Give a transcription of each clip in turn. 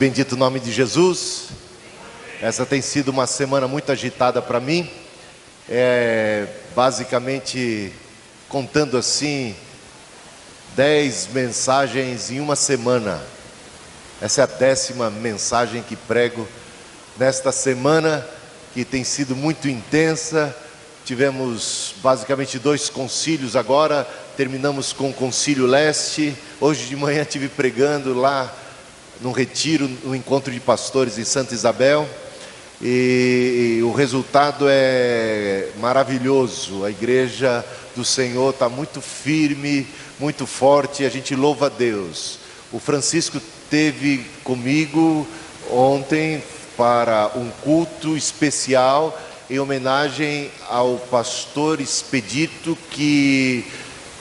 Bendito o nome de Jesus. Essa tem sido uma semana muito agitada para mim. Basicamente, contando assim, 10 mensagens em uma semana. Essa é a 10ª mensagem que prego nesta semana, que tem sido muito intensa. Tivemos basicamente 2 concílios agora, terminamos com o Concílio Leste. Hoje de manhã estive pregando lá num retiro, no encontro de pastores em Santa Isabel, e o resultado é maravilhoso. A igreja do Senhor está muito firme, muito forte, e a gente louva a Deus. O Francisco esteve comigo ontem para um culto especial em homenagem ao pastor Expedito, que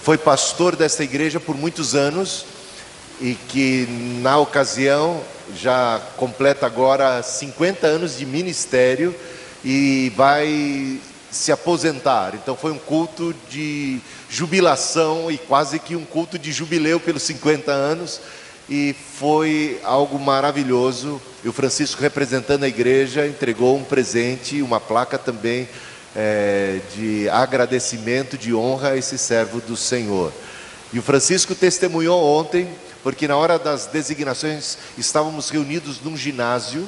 foi pastor desta igreja por muitos anos e que na ocasião já completa agora 50 anos de ministério e vai se aposentar. Então foi um culto de jubilação e quase que um culto de jubileu pelos 50 anos, e foi algo maravilhoso. E o Francisco, representando a igreja, entregou um presente, uma placa também de agradecimento, de honra a esse servo do Senhor. E o Francisco testemunhou ontem, porque na hora das designações estávamos reunidos num ginásio,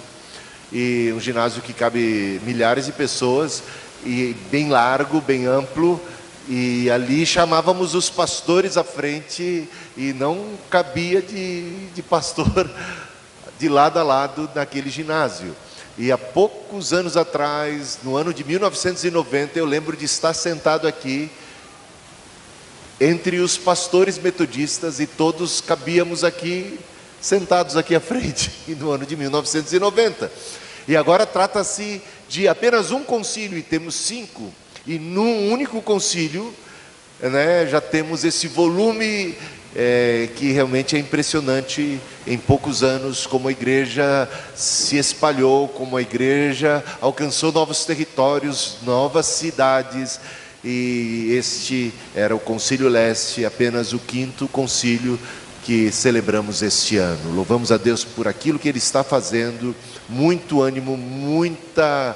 e um ginásio que cabe milhares de pessoas, e bem largo, bem amplo, e ali chamávamos os pastores à frente, e não cabia de pastor de lado a lado naquele ginásio. E há poucos anos atrás, no ano de 1990, eu lembro de estar sentado aqui entre os pastores metodistas, e todos cabíamos aqui, sentados aqui à frente, no ano de 1990. E agora trata-se de apenas um concílio, e temos 5, e num único concílio, já temos esse volume que realmente é impressionante. Em poucos anos, como a igreja se espalhou, como a igreja alcançou novos territórios, novas cidades. E este era o Concílio Leste, apenas o 5º concílio que celebramos este ano. Louvamos a Deus por aquilo que Ele está fazendo, muito ânimo, muita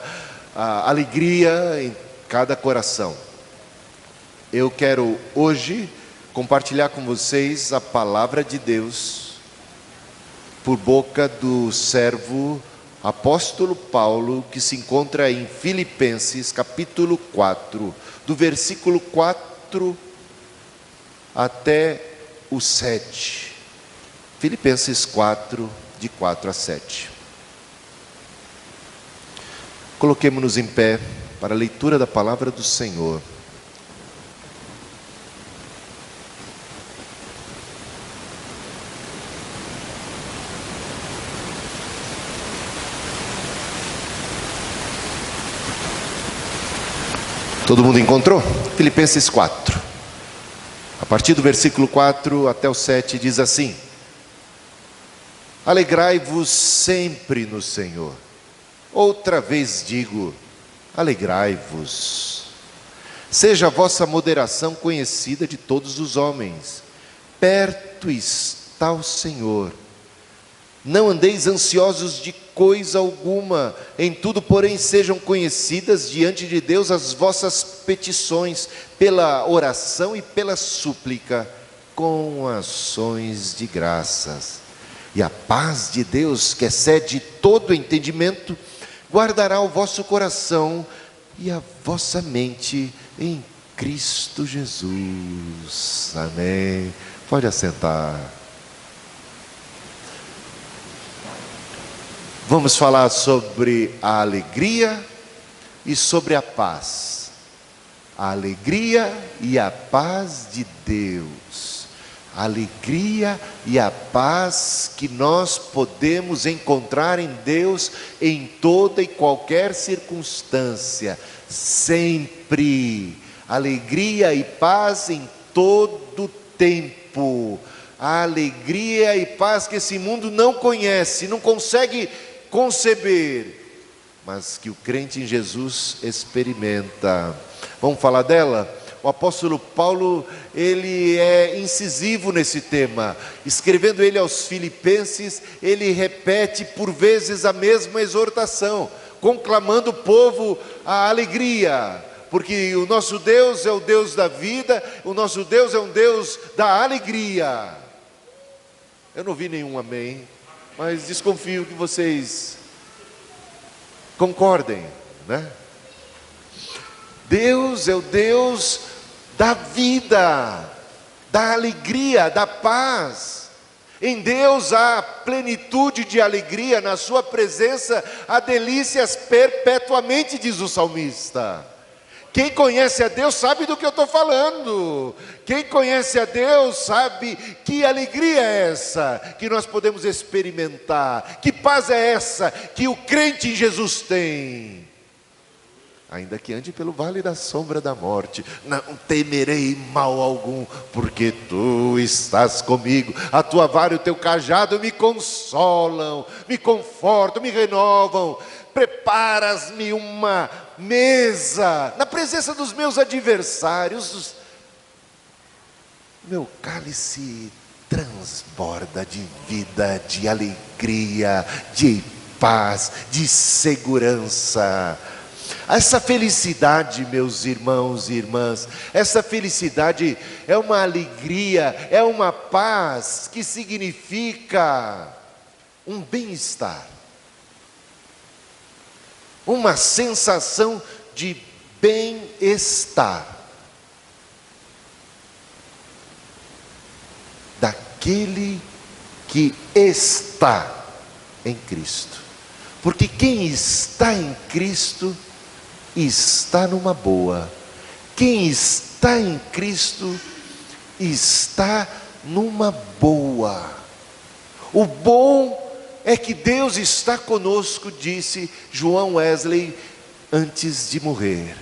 alegria em cada coração. Eu quero hoje compartilhar com vocês a palavra de Deus por boca do servo apóstolo Paulo, que se encontra em Filipenses capítulo 4, do versículo 4 até o 7. Filipenses 4, de 4 a 7. Coloquemo-nos em pé para a leitura da palavra do Senhor. Todo mundo encontrou? Filipenses 4. A partir do versículo 4 até o 7 diz assim: alegrai-vos sempre no Senhor. Outra vez digo, alegrai-vos. Seja a vossa moderação conhecida de todos os homens. Perto está o Senhor. Não andeis ansiosos de coisa alguma, em tudo, porém, sejam conhecidas diante de Deus as vossas petições, pela oração e pela súplica, com ações de graças. E a paz de Deus, que excede todo entendimento, guardará o vosso coração e a vossa mente em Cristo Jesus. Amém. Pode assentar. Vamos falar sobre a alegria e sobre a paz. A alegria e a paz de Deus. A alegria e a paz que nós podemos encontrar em Deus em toda e qualquer circunstância, sempre. Alegria e paz em todo tempo. A alegria e paz que esse mundo não conhece, não consegue conceber, mas que o crente em Jesus experimenta. Vamos falar dela? O apóstolo Paulo, ele é incisivo nesse tema. Escrevendo ele aos Filipenses, ele repete por vezes a mesma exortação, conclamando o povo à alegria, porque o nosso Deus é o Deus da vida, o nosso Deus é um Deus da alegria. Eu não vi nenhum amém, mas desconfio que vocês concordem, né? Deus é o Deus da vida, da alegria, da paz. Em Deus há plenitude de alegria, na sua presença há delícias perpetuamente, diz o salmista. Quem conhece a Deus sabe do que eu estou falando. Quem conhece a Deus sabe que alegria é essa que nós podemos experimentar. Que paz é essa que o crente em Jesus tem. Ainda que ande pelo vale da sombra da morte, não temerei mal algum, porque tu estás comigo. A tua vara e o teu cajado me consolam, me confortam, me renovam. Preparas-me uma mesa na presença dos meus adversários. Meu cálice transborda de vida, de alegria, de paz, de segurança. Essa felicidade, meus irmãos e irmãs, essa felicidade é uma alegria, é uma paz que significa um bem-estar, uma sensação de bem-estar daquele que está em Cristo. Porque quem está em Cristo está numa boa. Quem está em Cristo está numa boa. O bom é que Deus está conosco, disse João Wesley antes de morrer.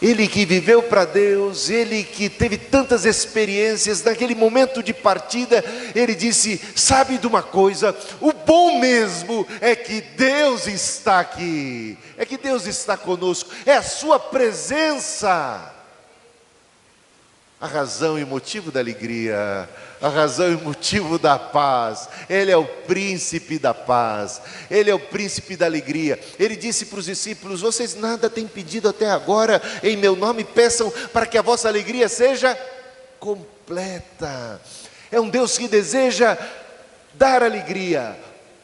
Ele que viveu para Deus, ele que teve tantas experiências, naquele momento de partida, ele disse: sabe de uma coisa, o bom mesmo é que Deus está aqui, é que Deus está conosco, é a sua presença, a razão e o motivo da alegria, a razão e o motivo da paz. Ele é o príncipe da paz, ele é o príncipe da alegria. Ele disse para os discípulos: vocês nada têm pedido até agora, em meu nome peçam para que a vossa alegria seja completa. É um Deus que deseja dar alegria.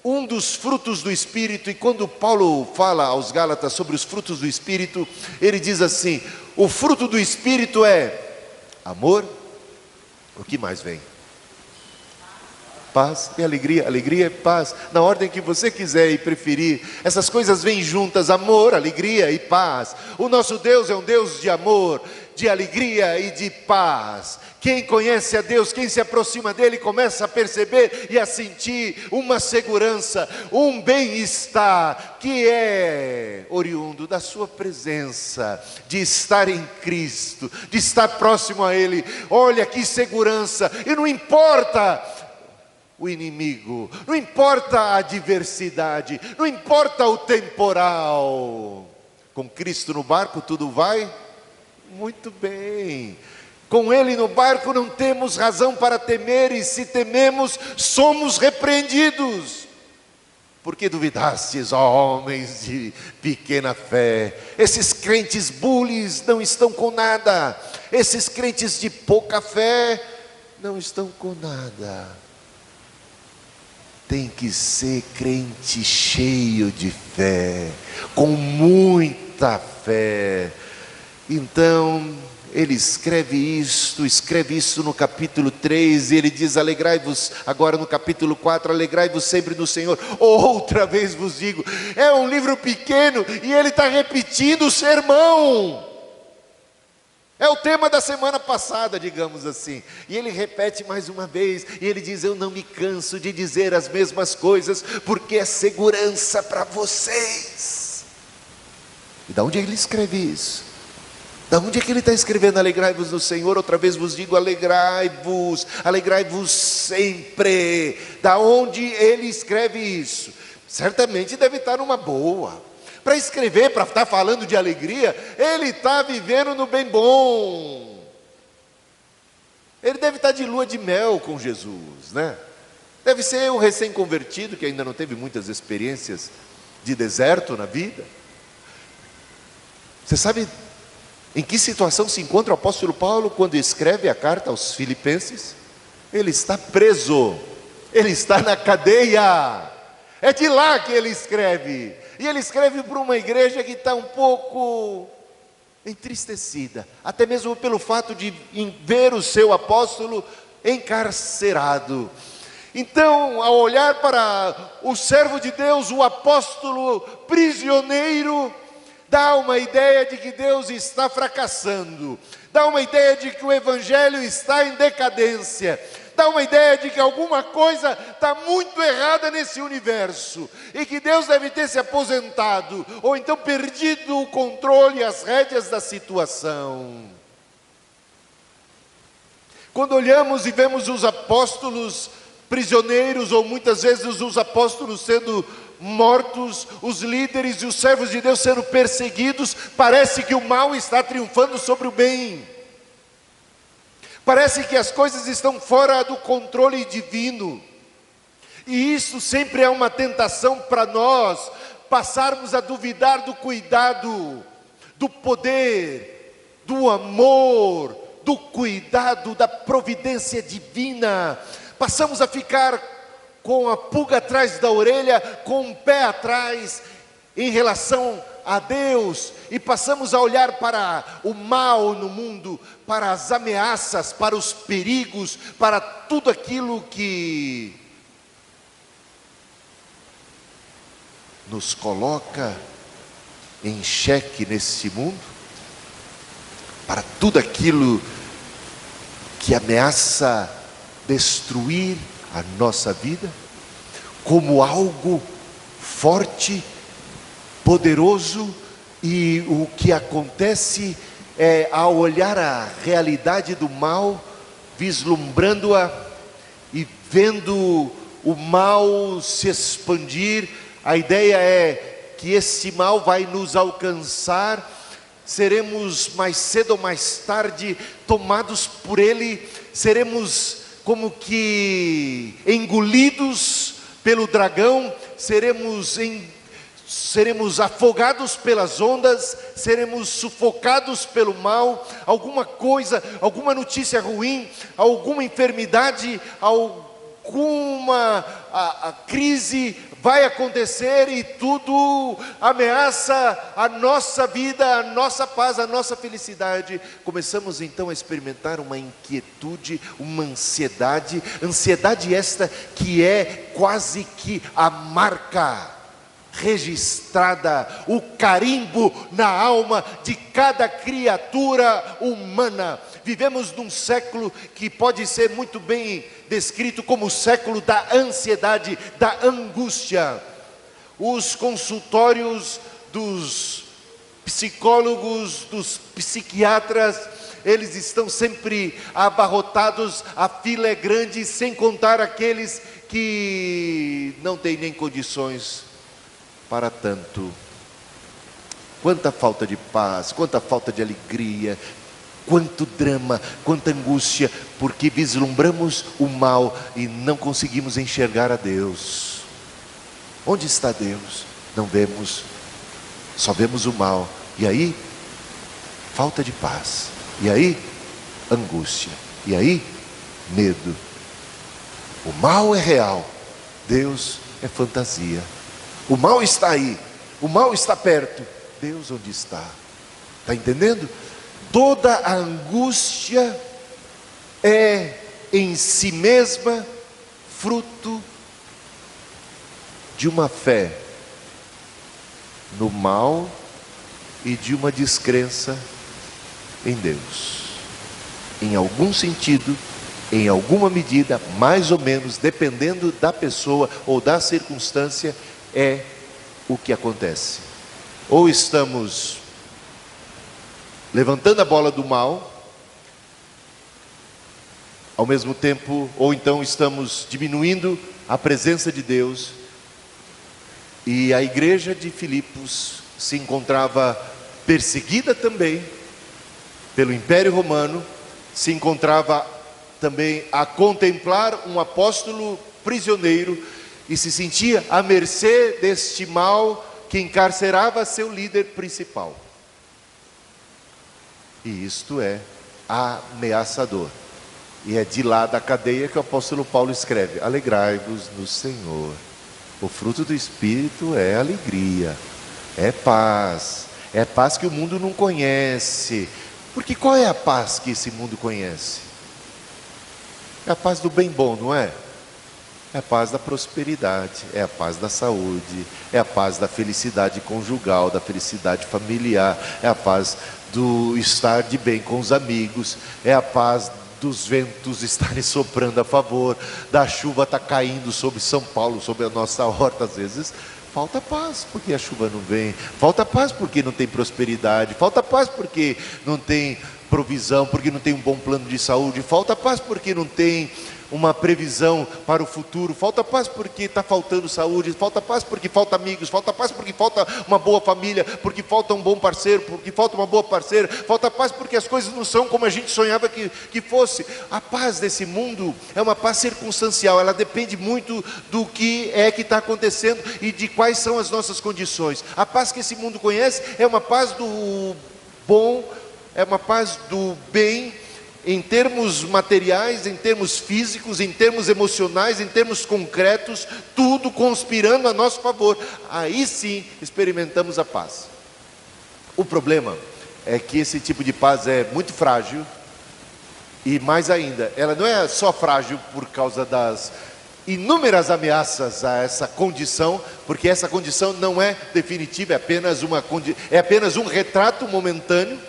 Um dos frutos do Espírito, e quando Paulo fala aos Gálatas sobre os frutos do Espírito, ele diz assim: o fruto do Espírito é amor. O que mais vem? Paz e alegria, alegria e paz, na ordem que você quiser e preferir. Essas coisas vêm juntas: amor, alegria e paz. O nosso Deus é um Deus de amor, de alegria e de paz. Quem conhece a Deus, quem se aproxima dele, começa a perceber e a sentir uma segurança, um bem-estar que é oriundo da sua presença, de estar em Cristo, de estar próximo a Ele. Olha que segurança! E não importa o inimigo, não importa a adversidade, não importa o temporal. Com Cristo no barco tudo vai muito bem. Com Ele no barco não temos razão para temer, e se tememos, somos repreendidos. Porque duvidastes, ó homens de pequena fé? Esses crentes bullies não estão com nada. Esses crentes de pouca fé não estão com nada. Tem que ser crente cheio de fé, com muita fé. Então, ele escreve isso no capítulo 3, e ele diz: alegrai-vos, agora no capítulo 4, alegrai-vos sempre no Senhor. Outra vez vos digo. É um livro pequeno, e ele está repetindo o sermão. É o tema da semana passada, digamos assim. E ele repete mais uma vez, e ele diz: eu não me canso de dizer as mesmas coisas, porque é segurança para vocês. E de onde ele escreve isso? Da onde é que ele está escrevendo alegrai-vos no Senhor? Outra vez vos digo, alegrai-vos sempre. Da onde ele escreve isso? Certamente deve estar numa boa, para escrever, para estar falando de alegria. Ele está vivendo no bem bom. Ele deve estar de lua de mel com Jesus, né? Deve ser um recém-convertido que ainda não teve muitas experiências de deserto na vida. Você sabe em que situação se encontra o apóstolo Paulo quando escreve a carta aos Filipenses? Ele está preso, ele está na cadeia. É de lá que ele escreve. E ele escreve para uma igreja que está um pouco entristecida, até mesmo pelo fato de ver o seu apóstolo encarcerado. Então, ao olhar para o servo de Deus, o apóstolo prisioneiro, dá uma ideia de que Deus está fracassando, dá uma ideia de que o evangelho está em decadência, dá uma ideia de que alguma coisa está muito errada nesse universo, e que Deus deve ter se aposentado, ou então perdido o controle e as rédeas da situação. Quando olhamos e vemos os apóstolos prisioneiros, ou muitas vezes os apóstolos sendo mortos, os líderes e os servos de Deus sendo perseguidos, parece que o mal está triunfando sobre o bem. Parece que as coisas estão fora do controle divino. E isso sempre é uma tentação para nós passarmos a duvidar do cuidado, do poder, do amor, do cuidado, da providência divina. Passamos a ficar com a pulga atrás da orelha, com o pé atrás em relação a Deus, e passamos a olhar para o mal no mundo, para as ameaças, para os perigos, para tudo aquilo que nos coloca em xeque nesse mundo, para tudo aquilo que ameaça destruir a nossa vida, como algo forte, poderoso. E o que acontece é, ao olhar a realidade do mal, vislumbrando-a e vendo o mal se expandir, a ideia é que esse mal vai nos alcançar, seremos mais cedo ou mais tarde tomados por ele, seremos como que engolidos pelo dragão, seremos afogados pelas ondas, seremos sufocados pelo mal. Alguma coisa, alguma notícia ruim, alguma enfermidade, alguma a crise vai acontecer, e tudo ameaça a nossa vida, a nossa paz, a nossa felicidade. Começamos então a experimentar uma inquietude, uma ansiedade esta que é quase que a marca registrada, o carimbo na alma de cada criatura humana. Vivemos num século que pode ser muito bem descrito como o século da ansiedade, da angústia. Os consultórios dos psicólogos, dos psiquiatras, eles estão sempre abarrotados, a fila é grande, sem contar aqueles que não têm nem condições para tanto. Quanta falta de paz, quanta falta de alegria, quanto drama, quanta angústia, porque vislumbramos o mal e não conseguimos enxergar a Deus. Onde está Deus? Não vemos, só vemos o mal. E aí, falta de paz. E aí, angústia. E aí, medo. O mal é real, Deus é fantasia. O mal está aí, o mal está perto. Deus onde está? Está entendendo? Toda a angústia é em si mesma fruto de uma fé no mal e de uma descrença em Deus. Em algum sentido, em alguma medida, mais ou menos, dependendo da pessoa ou da circunstância, é o que acontece. Ou estamos levantando a bola do mal, ao mesmo tempo, ou então estamos diminuindo a presença de Deus. E a igreja de Filipos se encontrava perseguida também pelo Império Romano, se encontrava também a contemplar um apóstolo prisioneiro e se sentia à mercê deste mal que encarcerava seu líder principal. E isto é ameaçador. E é de lá da cadeia que o apóstolo Paulo escreve: alegrai-vos no Senhor. O fruto do Espírito é alegria, é paz que o mundo não conhece. Porque qual é a paz que esse mundo conhece? É a paz do bem bom, não é? É a paz da prosperidade, é a paz da saúde, é a paz da felicidade conjugal, da felicidade familiar, é a paz do estar de bem com os amigos, é a paz dos ventos estarem soprando a favor, da chuva estar caindo sobre São Paulo, sobre a nossa horta. Às vezes falta paz porque a chuva não vem, falta paz porque não tem prosperidade, falta paz porque não tem provisão, porque não tem um bom plano de saúde, falta paz porque não tem uma previsão para o futuro, falta paz porque está faltando saúde, falta paz porque falta amigos, falta paz porque falta uma boa família, porque falta um bom parceiro, porque falta uma boa parceira, falta paz porque as coisas não são como a gente sonhava que fosse. A paz desse mundo é uma paz circunstancial, ela depende muito do que é que está acontecendo e de quais são as nossas condições. A paz que esse mundo conhece é uma paz do bom, é uma paz do bem, em termos materiais, em termos físicos, em termos emocionais, em termos concretos, tudo conspirando a nosso favor. Aí sim experimentamos a paz. O problema é que esse tipo de paz é muito frágil, e mais ainda, ela não é só frágil por causa das inúmeras ameaças a essa condição, porque essa condição não é definitiva, é apenas um retrato momentâneo,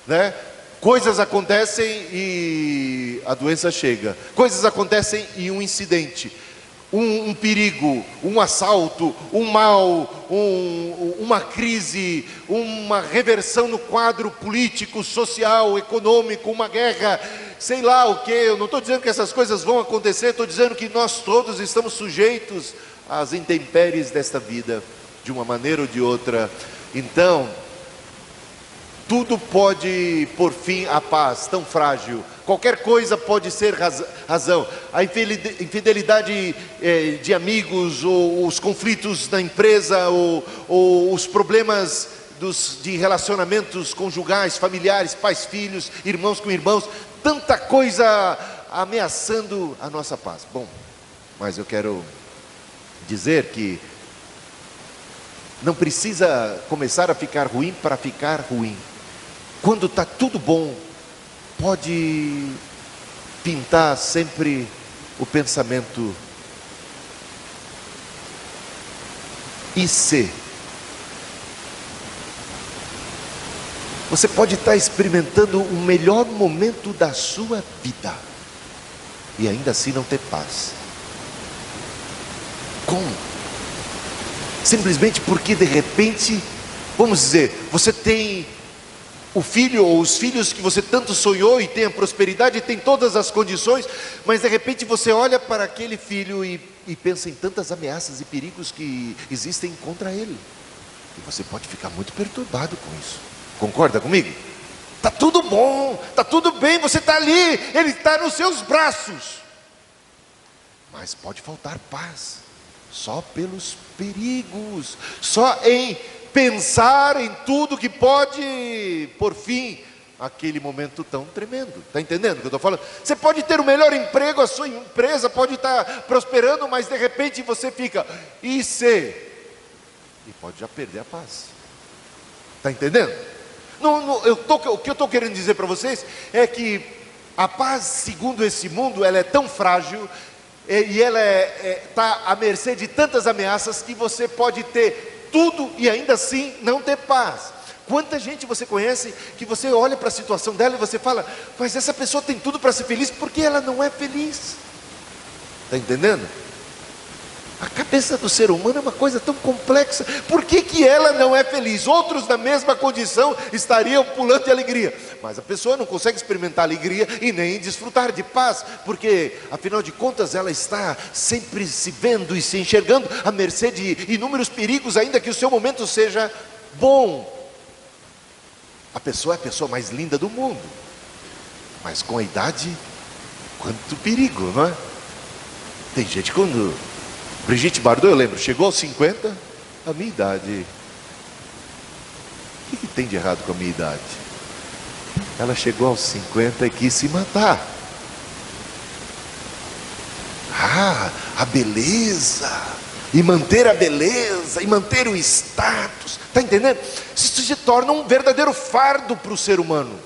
né? Coisas acontecem e a doença chega. Coisas acontecem e um incidente, um perigo, um assalto, um mal, uma crise, uma reversão no quadro político, social, econômico, uma guerra, sei lá o que. Eu não estou dizendo que essas coisas vão acontecer, estou dizendo que nós todos estamos sujeitos às intempéries desta vida, de uma maneira ou de outra. Então, tudo pode pôr fim à paz, tão frágil. Qualquer coisa pode ser razão. A infidelidade de amigos, ou os conflitos na empresa, ou os problemas de relacionamentos conjugais, familiares, pais, filhos, irmãos com irmãos. Tanta coisa ameaçando a nossa paz. Bom, mas eu quero dizer que não precisa começar a ficar ruim para ficar ruim. Quando está tudo bom, pode pintar sempre o pensamento: e se? Você pode estar experimentando o melhor momento da sua vida e ainda assim não ter paz. Como? Simplesmente porque de repente, vamos dizer, você tem o filho ou os filhos que você tanto sonhou e tem a prosperidade e tem todas as condições, mas de repente você olha para aquele filho e pensa em tantas ameaças e perigos que existem contra ele, e você pode ficar muito perturbado com isso. Concorda comigo? Está tudo bom, está tudo bem, você está ali, ele está nos seus braços, mas pode faltar paz, só pelos perigos, só em pensar em tudo que pode pôr fim àquele momento tão tremendo. Está entendendo o que eu estou falando? Você pode ter o melhor emprego, a sua empresa pode estar prosperando, mas de repente você fica, e se? E pode já perder a paz. Está entendendo? O que eu estou querendo dizer para vocês é que a paz, segundo esse mundo, ela é tão frágil, e ela está à mercê de tantas ameaças, que você pode ter tudo e ainda assim não ter paz. Quanta gente você conhece que você olha para a situação dela e você fala, mas essa pessoa tem tudo para ser feliz, porque ela não é feliz. Está entendendo? A cabeça do ser humano é uma coisa tão complexa. Por que ela não é feliz? Outros na mesma condição estariam pulando de alegria, mas a pessoa não consegue experimentar alegria e nem desfrutar de paz, porque afinal de contas ela está sempre se vendo e se enxergando à mercê de inúmeros perigos, ainda que o seu momento seja bom. A pessoa é a pessoa mais linda do mundo, mas com a idade, quanto perigo, não é? Tem gente quando... Brigitte Bardot, eu lembro, chegou aos 50, a minha idade. O que tem de errado com a minha idade? Ela chegou aos 50 e quis se matar. A beleza, e manter a beleza, e manter o status, está entendendo? Isso se torna um verdadeiro fardo para o ser humano.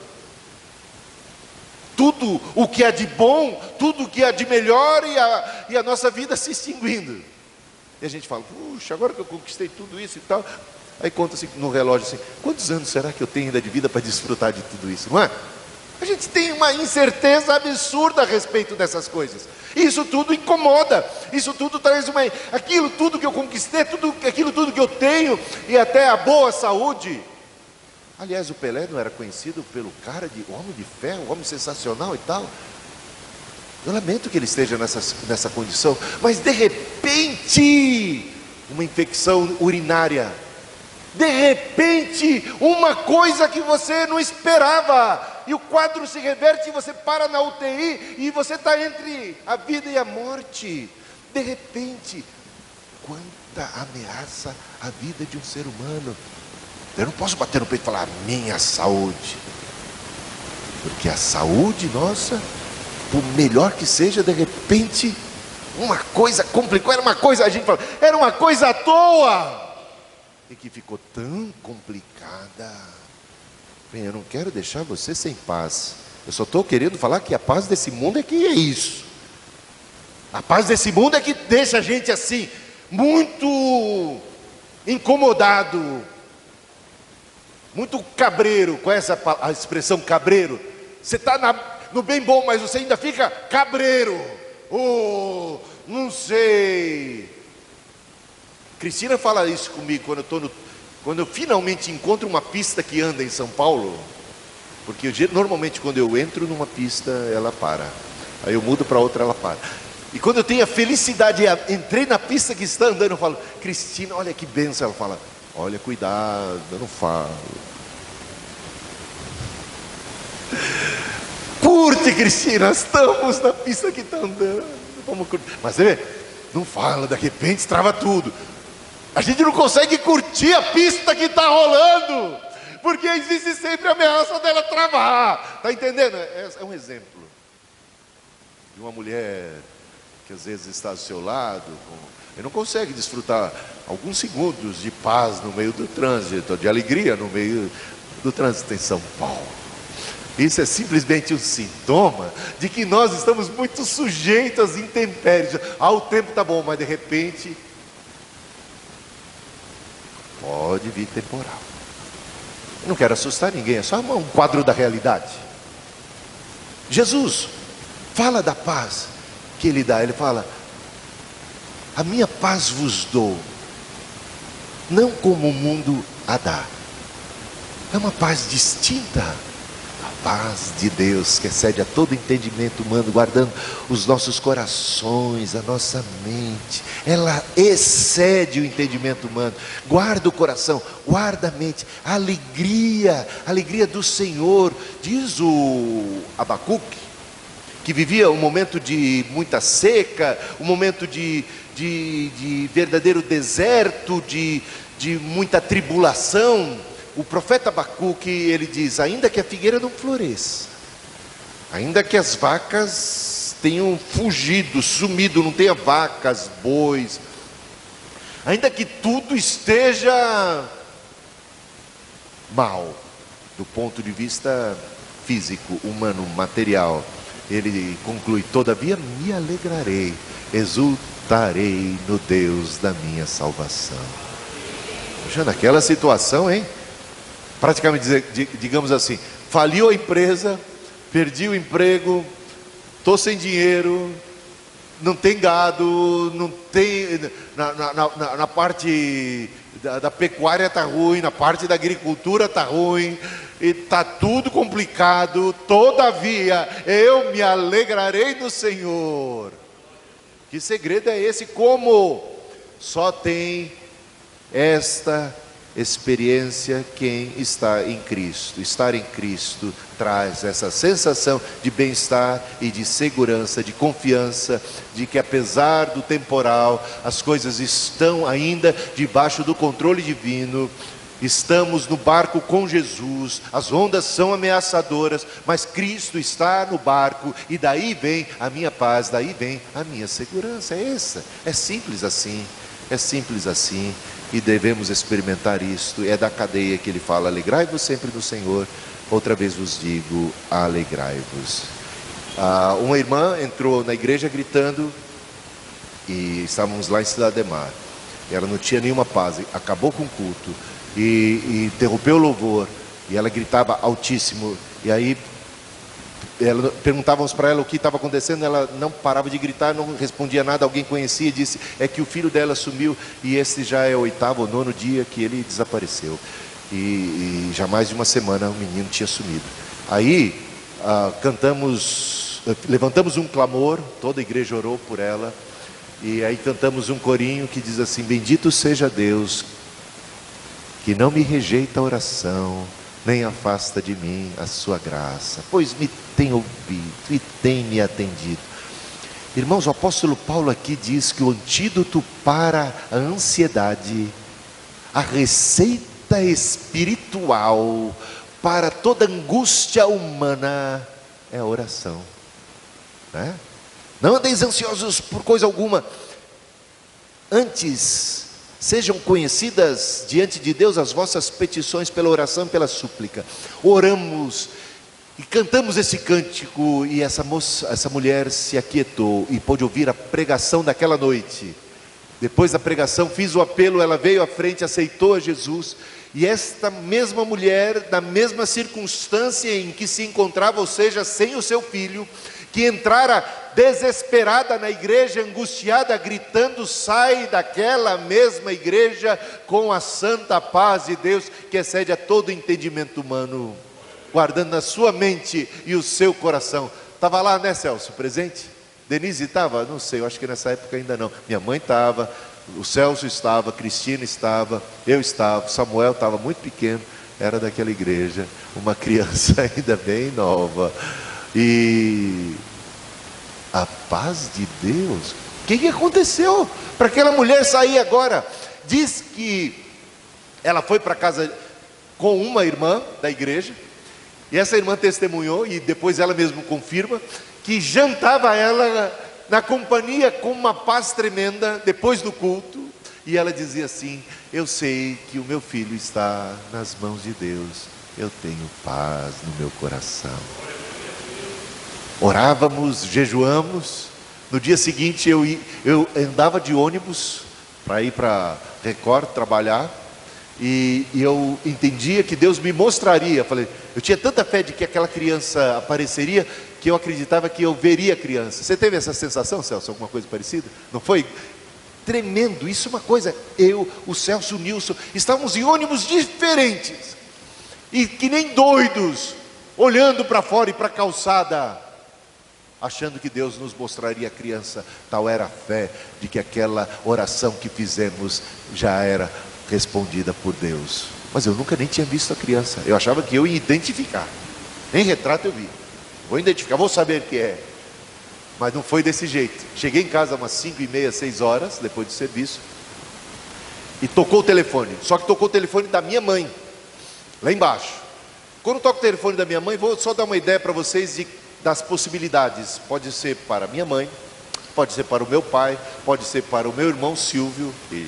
Tudo o que é de bom, tudo o que é de melhor, e a nossa vida se extinguindo. E a gente fala, puxa, agora que eu conquistei tudo isso e tal. Aí conta assim no relógio assim, quantos anos será que eu tenho ainda de vida para desfrutar de tudo isso, não é? A gente tem uma incerteza absurda a respeito dessas coisas. Isso tudo incomoda, isso tudo traz aquilo tudo que eu conquistei, aquilo tudo que eu tenho, e até a boa saúde. Aliás, o Pelé não era conhecido pelo cara de homem de ferro, homem sensacional e tal. Eu lamento que ele esteja nessa condição, mas de repente, uma infecção urinária, de repente, uma coisa que você não esperava, e o quadro se reverte, e você para na UTI, e você está entre a vida e a morte. De repente, quanta ameaça à vida de um ser humano. Eu não posso bater no peito e falar, minha saúde, porque a saúde nossa, por melhor que seja, de repente, uma coisa complicou, era uma coisa, a gente fala, era uma coisa à toa, e que ficou tão complicada. Bem, eu não quero deixar você sem paz, eu só estou querendo falar que a paz desse mundo é que é isso. A paz desse mundo é que deixa a gente assim, muito incomodado, muito cabreiro. Conhece a expressão cabreiro? Você está no bem bom, mas você ainda fica cabreiro. Oh, não sei. Cristina fala isso comigo quando eu finalmente encontro uma pista que anda em São Paulo. Porque normalmente quando eu entro numa pista, ela para. Aí eu mudo para outra, ela para. E quando eu tenho a felicidade, entrei na pista que está andando, eu falo, Cristina, olha que benção. Ela fala, olha, cuidado, eu não falo. Curte, Cristina, estamos na pista que está andando. Vamos curtir. Mas você vê, não fala, de repente trava tudo. A gente não consegue curtir a pista que está rolando, porque existe sempre a ameaça dela travar. Está entendendo? É um exemplo de uma mulher que às vezes está ao seu lado, e não consegue desfrutar alguns segundos de paz no meio do trânsito, de alegria no meio do trânsito em São Paulo. Isso é simplesmente um sintoma de que nós estamos muito sujeitos às intempéries. O tempo está bom, mas de repente pode vir temporal. Eu não quero assustar ninguém, é só um quadro da realidade. Jesus fala da paz que Ele dá. Ele fala, a minha paz vos dou, não como o mundo a dá. É uma paz distinta. A paz de Deus que excede a todo entendimento humano, guardando os nossos corações, a nossa mente. Ela excede o entendimento humano. Guarda o coração, guarda a mente. A alegria do Senhor. Diz o Abacuque, que vivia um momento de muita seca, um momento de verdadeiro deserto, de muita tribulação. O profeta Abacuque, ele diz, ainda que a figueira não floresça, ainda que as vacas tenham fugido, sumido, não tenha vacas, bois, ainda que tudo esteja mal, do ponto de vista físico, humano, material, ele conclui, todavia me alegrarei, exultarei no Deus da minha salvação. Já naquela situação, hein? Praticamente, digamos assim, faliu a empresa, perdi o emprego, estou sem dinheiro, não tem gado, não tem, na parte da pecuária está ruim, na parte da agricultura está ruim, e está tudo complicado, todavia eu me alegrarei no Senhor. Que segredo é esse? Como só tem esta experiência quem está em Cristo. Estar em Cristo traz essa sensação de bem-estar e de segurança, de confiança, de que apesar do temporal, as coisas estão ainda debaixo do controle divino. Estamos no barco com Jesus, as ondas são ameaçadoras, mas Cristo está no barco, e daí vem a minha paz, daí vem a minha segurança. É essa, é simples assim, e devemos experimentar isto. É da cadeia que ele fala: alegrai-vos sempre no Senhor, outra vez vos digo, alegrai-vos. Uma irmã entrou na igreja gritando, e estávamos lá em Cidade Ademar, ela não tinha nenhuma paz, acabou com o culto, e interrompeu o louvor, e ela gritava altíssimo, e aí perguntávamos para ela o que estava acontecendo, ela não parava de gritar, não respondia nada. Alguém conhecia e disse: é que o filho dela sumiu, e esse já é o 8º ou 9º dia que ele desapareceu, e já mais de uma semana o menino tinha sumido. Aí levantamos um clamor, toda a igreja orou por ela, e aí cantamos um corinho que diz assim: bendito seja Deus, que não me rejeita a oração, nem afasta de mim a sua graça, pois me tem ouvido e tem me atendido. Irmãos, o apóstolo Paulo aqui diz que o antídoto para a ansiedade, a receita espiritual para toda angústia humana, é a oração, né? Não andeis ansiosos por coisa alguma, antes sejam conhecidas diante de Deus as vossas petições pela oração e pela súplica. Oramos e cantamos esse cântico, e essa mulher se aquietou e pôde ouvir a pregação daquela noite. Depois da pregação, fiz o apelo, ela veio à frente, aceitou a Jesus. E esta mesma mulher, na mesma circunstância em que se encontrava, ou seja, sem o seu filho, que entrara desesperada na igreja, angustiada, gritando, sai daquela mesma igreja com a santa paz de Deus, que excede a todo entendimento humano, guardando na sua mente e o seu coração. Estava lá, né, Celso, presente? Denise estava? Não sei, eu acho que nessa época ainda não. Minha mãe estava, o Celso estava, Cristina estava, eu estava, Samuel estava muito pequeno, era daquela igreja, uma criança ainda bem nova. E a paz de Deus, o que aconteceu para aquela mulher sair agora? Diz que ela foi para casa com uma irmã da igreja, e essa irmã testemunhou, e depois ela mesma confirma, que jantava ela na companhia com uma paz tremenda depois do culto, e ela dizia assim: eu sei que o meu filho está nas mãos de Deus, eu tenho paz no meu coração. Orávamos, jejuamos. No dia seguinte eu andava de ônibus para ir para Record trabalhar, e eu entendia que Deus me mostraria. Eu tinha tanta fé de que aquela criança apareceria, que eu acreditava que eu veria a criança. Você teve essa sensação, Celso? Alguma coisa parecida? Não foi? Tremendo, isso é uma coisa. Eu, o Celso, o Nilson, estávamos em ônibus diferentes, e que nem doidos, olhando para fora e para a calçada, achando que Deus nos mostraria a criança. Tal era a fé de que aquela oração que fizemos já era respondida por Deus. Mas eu nunca nem tinha visto a criança. Eu achava que eu ia identificar. Nem retrato eu vi. Vou identificar, vou saber que é. Mas não foi desse jeito. Cheguei em casa umas 5h30, 6 horas, depois do serviço, e tocou o telefone. Só que tocou o telefone da minha mãe, lá embaixo. Quando toca o telefone da minha mãe, vou só dar uma ideia para vocês das possibilidades. Pode ser para minha mãe, pode ser para o meu pai, pode ser para o meu irmão Silvio, que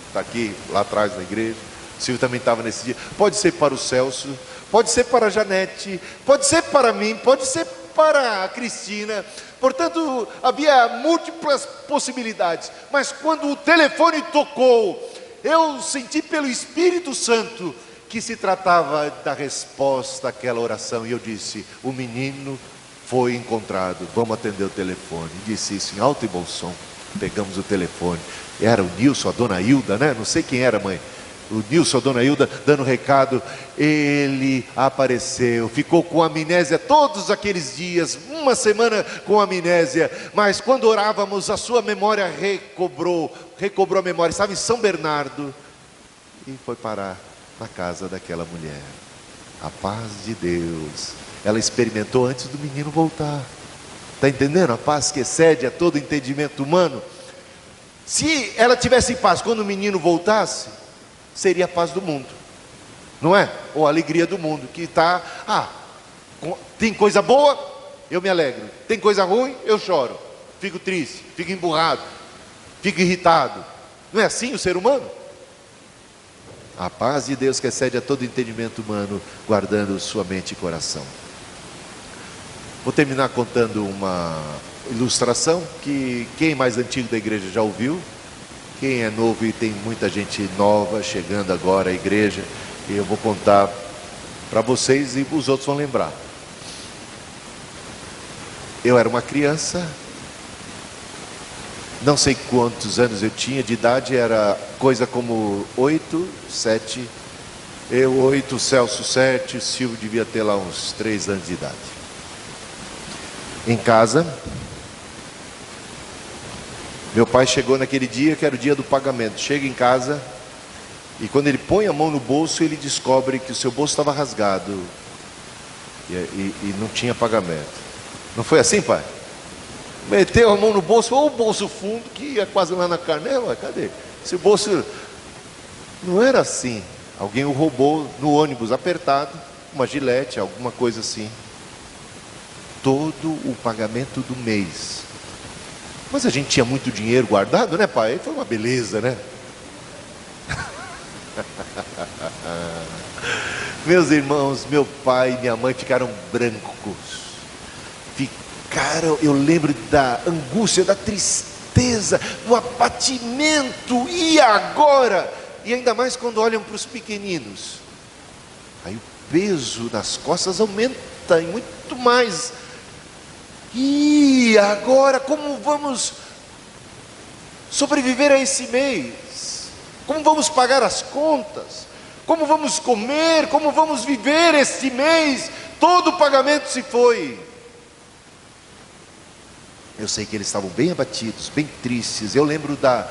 está aqui lá atrás na igreja. O Silvio também estava nesse dia. Pode ser para o Celso, pode ser para a Janete, pode ser para mim, pode ser para a Cristina. Portanto, havia múltiplas possibilidades. Mas quando o telefone tocou, eu senti pelo Espírito Santo que se tratava da resposta àquela oração. E eu disse: o menino foi encontrado, vamos atender o telefone. Disse isso em alto e bom som. Pegamos o telefone, era o Nilson, a dona Hilda, né? Não sei quem era, mãe. O Nilson, a dona Hilda, dando recado. Ele apareceu, ficou com amnésia todos aqueles dias, uma semana com amnésia, mas quando orávamos, a sua memória recobrou a memória. Estava em São Bernardo, e foi parar na casa daquela mulher. A paz de Deus, ela experimentou antes do menino voltar. Está entendendo? A paz que excede a todo entendimento humano. Se ela tivesse paz quando o menino voltasse, seria a paz do mundo, não é? Ou a alegria do mundo, que está, tem coisa boa, eu me alegro, tem coisa ruim, eu choro, fico triste, fico emburrado, fico irritado. Não é assim o ser humano? A paz de Deus que excede a todo entendimento humano, guardando sua mente e coração. Vou terminar contando uma ilustração que quem é mais antigo da igreja já ouviu. Quem é novo, e tem muita gente nova chegando agora à igreja, e eu vou contar para vocês e os outros vão lembrar. Eu era uma criança, não sei quantos anos eu tinha de idade, era coisa como 8, 7, eu 8, o Celso 7, o Silvio devia ter lá uns 3 anos de idade. Em casa, meu pai chegou naquele dia que era o dia do pagamento. Chega em casa e quando ele põe a mão no bolso, ele descobre que o seu bolso estava rasgado e não tinha pagamento. Não foi assim, pai? Meteu a mão no bolso, ou o bolso fundo, que ia quase lá na canela, cadê? Esse bolso não era assim. Alguém o roubou no ônibus apertado, uma gilete, alguma coisa assim. Todo o pagamento do mês. Mas a gente tinha muito dinheiro guardado, né, pai? Foi uma beleza, né? Meus irmãos, meu pai e minha mãe ficaram brancos. Eu lembro da angústia, da tristeza, do abatimento. E agora? E ainda mais quando olham para os pequeninos. Aí o peso das costas aumenta e muito mais. E agora, como vamos sobreviver a esse mês? Como vamos pagar as contas? Como vamos comer? Como vamos viver este mês? Todo o pagamento se foi. Eu sei que eles estavam bem abatidos, bem tristes. Eu lembro da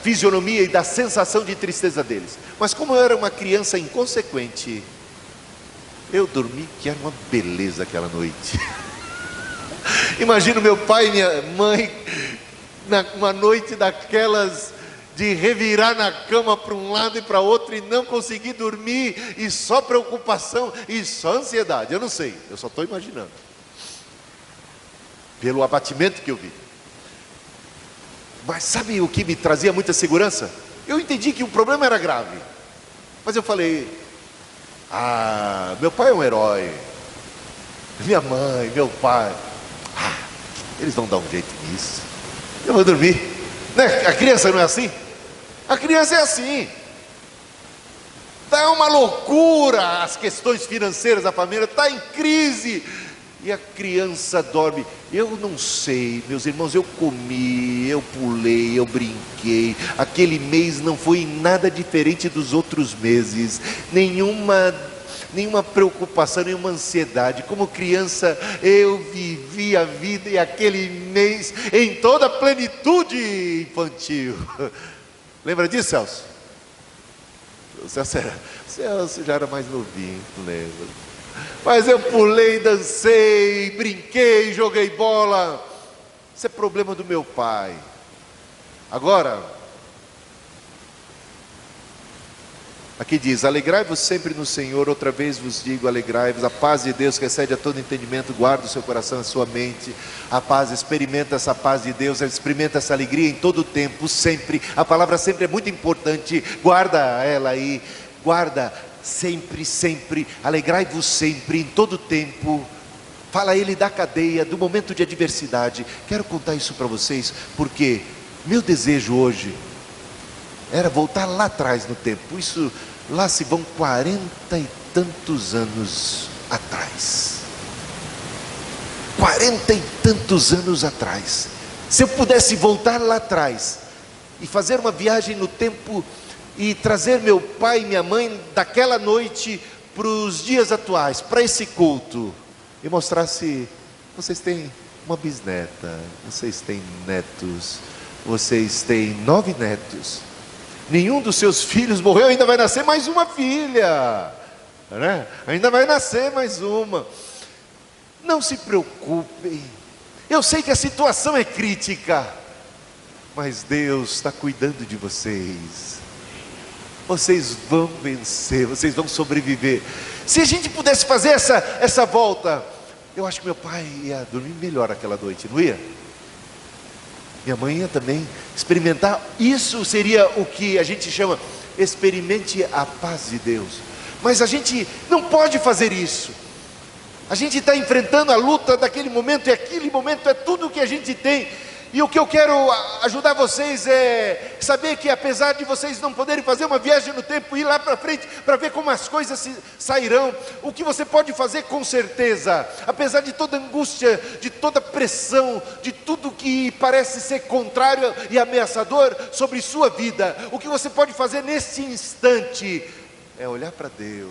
fisionomia e da sensação de tristeza deles. Mas como eu era uma criança inconsequente, eu dormi que era uma beleza aquela noite. Imagino meu pai e minha mãe, uma noite daquelas de revirar na cama para um lado e para outro e não conseguir dormir, e só preocupação e só ansiedade. Eu não sei, eu só estou imaginando, pelo abatimento que eu vi. Mas sabe o que me trazia muita segurança? Eu entendi que o problema era grave, mas eu falei, meu pai é um herói, minha mãe, meu pai, eles vão dar um jeito nisso, eu vou dormir, né? A criança não é assim? A criança é assim. Está uma loucura as questões financeiras da família, está em crise, e a criança dorme. Eu não sei, meus irmãos, eu comi, eu pulei, eu brinquei. Aquele mês não foi nada diferente dos outros meses. Nenhuma preocupação, nenhuma ansiedade. Como criança, eu vivi a vida e aquele mês em toda a plenitude infantil. Lembra disso, Celso? O Celso já era mais novinho, não lembro. Mas eu pulei, dancei, brinquei, joguei bola. Isso é problema do meu pai. Agora, aqui diz, alegrai-vos sempre no Senhor, outra vez vos digo, alegrai-vos. A paz de Deus que excede a todo entendimento, guarda o seu coração e a sua mente. A paz, experimenta essa paz de Deus, experimenta essa alegria em todo o tempo, sempre. A palavra sempre é muito importante, guarda ela aí, guarda sempre, sempre, alegrai-vos sempre, em todo o tempo. Fala a ele da cadeia, do momento de adversidade. Quero contar isso para vocês, porque meu desejo hoje era voltar lá atrás no tempo. Isso, lá se vão 40 e tantos anos atrás. 40 e tantos anos atrás. Se eu pudesse voltar lá atrás e fazer uma viagem no tempo e trazer meu pai e minha mãe daquela noite para os dias atuais, para esse culto, e mostrasse, vocês têm uma bisneta, vocês têm netos, vocês têm 9 netos, Nenhum dos seus filhos morreu, ainda vai nascer mais uma filha, né? Ainda vai nascer mais uma. Não se preocupem, eu sei que a situação é crítica, mas Deus está cuidando de vocês. Vocês vão vencer, vocês vão sobreviver. Se a gente pudesse fazer essa volta, eu acho que meu pai ia dormir melhor aquela noite, não ia? Minha mãe ia também experimentar. Isso seria o que a gente chama, experimente a paz de Deus. Mas a gente não pode fazer isso. A gente está enfrentando a luta daquele momento, e aquele momento é tudo o que a gente tem. E o que eu quero ajudar vocês é saber que, apesar de vocês não poderem fazer uma viagem no tempo e ir lá para frente para ver como as coisas sairão, o que você pode fazer com certeza, apesar de toda angústia, de toda pressão, de tudo que parece ser contrário e ameaçador sobre sua vida, o que você pode fazer nesse instante é olhar para Deus,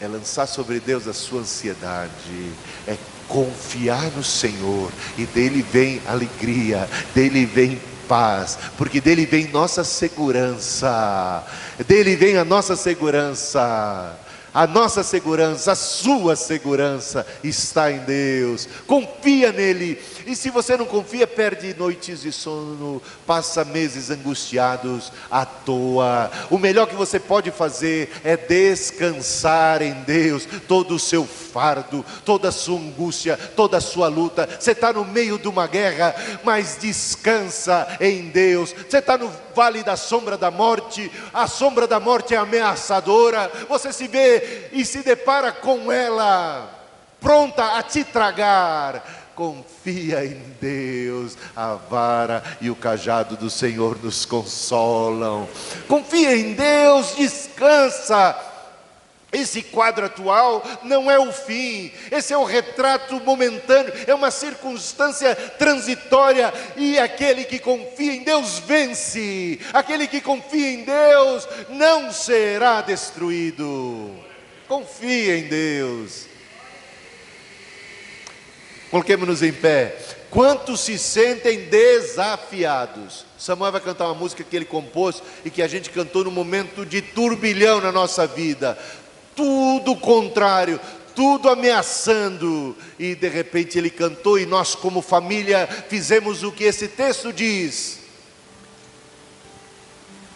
é lançar sobre Deus a sua ansiedade, é confiar no Senhor, e dele vem alegria, dele vem paz, porque dele vem nossa segurança, dele vem a nossa segurança. A nossa segurança, a sua segurança está em Deus. Confia nele. E se você não confia, perde noites de sono, passa meses angustiados à toa. O melhor que você pode fazer é descansar em Deus. Todo o seu fardo, toda a sua angústia, toda a sua luta. Você está no meio de uma guerra, mas descansa em Deus. Você está no vale da sombra da morte, a sombra da morte é ameaçadora. Você se vê e se depara com ela, pronta a te tragar. Confia em Deus, a vara e o cajado do Senhor nos consolam. Confia em Deus, descansa. Esse quadro atual não é o fim, esse é o retrato momentâneo, é uma circunstância transitória, e aquele que confia em Deus vence, aquele que confia em Deus não será destruído. Confia em Deus. Coloquemos-nos em pé. Quantos se sentem desafiados? Samuel vai cantar uma música que ele compôs e que a gente cantou no momento de turbilhão na nossa vida. Tudo contrário, tudo ameaçando, e de repente ele cantou, e nós como família fizemos o que esse texto diz: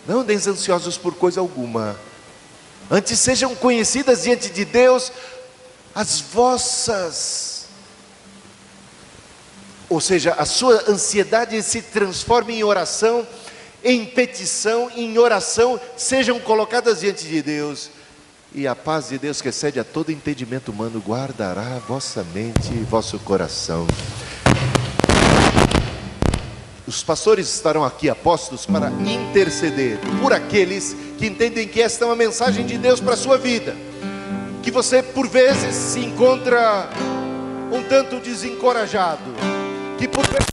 não andeis ansiosos por coisa alguma, antes sejam conhecidas diante de Deus as vossas, ou seja, a sua ansiedade se transforma em oração, em petição, em oração, sejam colocadas diante de Deus. E a paz de Deus, que excede a todo entendimento humano, guardará vossa mente e vosso coração. Os pastores estarão aqui apostos para interceder por aqueles que entendem que esta é uma mensagem de Deus para a sua vida. Que você por vezes se encontra um tanto desencorajado, que por vezes